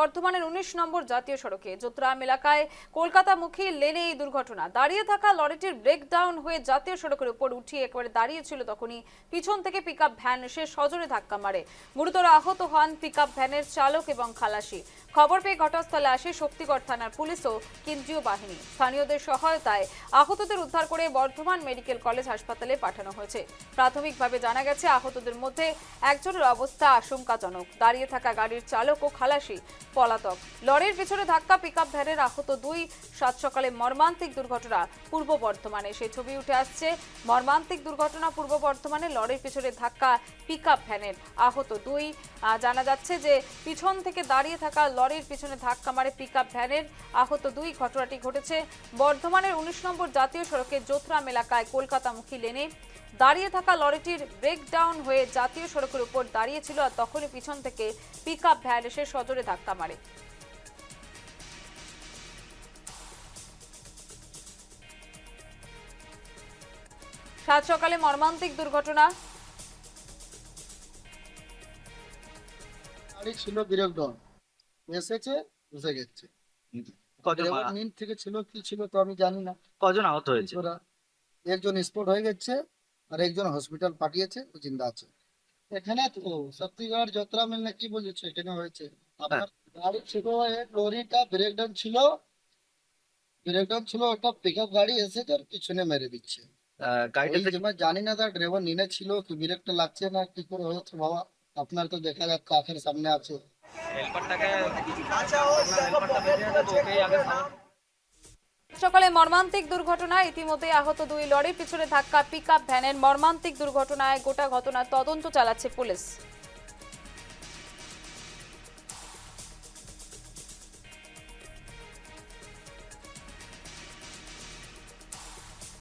বর্ধমানের ১৯ নম্বর জাতীয় সড়কে যোত্রাম এলাকায় কলকাতামুখী লেনে এই দুর্ঘটনা। দাঁড়িয়ে থাকা লরিটির ব্রেকডাউন হয়ে জাতীয় সড়কের উপর উঠিয়ে একেবারে দাঁড়িয়েছিল, তখনই পিছন থেকে পিকআপ ভ্যান এসে সজোরে ধাক্কা মারে। গুরুতর আহত হন পিকআপ ভ্যানের চালক এবং খালাসি। খবর পেয়ে ঘটনাস্থলে আসে শক্তিগড় থানার পুলিশ ও কেন্দ্রীয় বাহিনী। স্থানীয়দের সহায়তায় আহতদের উদ্ধার করে বর্ধমান মেডিকেল কলেজ হাসপাতালে পাঠানো হয়েছে। প্রাথমিকভাবে জানা গেছে আহতদের মধ্যে একজনের অবস্থা আশঙ্কাজনক। দাঁড়িয়ে থাকা গাড়ির চালক ও খালাসি পলাতক। লরির পিছনে ধাক্কা পিকআপ ভ্যানের আহত দুই। সাত সকালে মর্মান্তিক দুর্ঘটনা পূর্ব বর্ধমানে। সেই ছবি উঠে আসছে। মর্মান্তিক দুর্ঘটনা পূর্ব বর্ধমানে, লরির পিছনে ধাক্কা পিকআপ ভ্যানের আহত দুই। জানা যাচ্ছে যে পিছন থেকে দাঁড়িয়ে থাকা লরির পিছনে ধাক্কা মারে পিকআপ ভ্যানের আহত দুই। ঘটনাটি ঘটেছে বর্ধমানের ১৯ নম্বর জাতীয় সড়কে যোত্রাম এলাকায় কলকাতামুখী লেনে। দাঁড়িয়ে থাকা লরিটির ব্রেকডাউন হয়ে জাতীয় সড়কের উপর দাঁড়িয়েছিল, আর তখনই পিছন থেকে পিকআপ ভ্যান এসে সজোরে ধাক্কা মারে। সাত সকালে মর্মান্তিক দুর্ঘটনা। গাড়ি ছিল ব্রেকডাউন, এসেছে বসে গেছে। কজন নিন থেকে ছিল কি ছিল তো আমি জানি না। কজন আহত হয়েছে? ওরা একজন স্পট হয়ে গেছে আর একজন হসপিটাল পাঠিয়েছে, ও জিন্দা আছে। এখানে তো শক্তিগড় যাত্রা মেল না কি বলেছে, এখানে হয়েছে। আপনার গাড়ি ছিল, লরিটা ব্রেকডাউন ছিল, একটা পিকআপ গাড়ি এসে তার পিছনে মেরে দিচ্ছে। গাড়িটাতে আমি জানি না তার ড্রাইভার নিনে ছিল কি ব্রেকটা লাগছে না কি করে হয়েছে বাবা। আপনার তো দেখা যাচ্ছে আখের সামনে আছে। সকালে মর্মান্তিক দুর্ঘটনায় ইতিমধ্যে আহত দুই। লরির পিছনে ধাক্কা পিকআপ ভ্যানের মর্মান্তিক দুর্ঘটনায় গোটা ঘটনার তদন্ত চালাচ্ছে পুলিশ।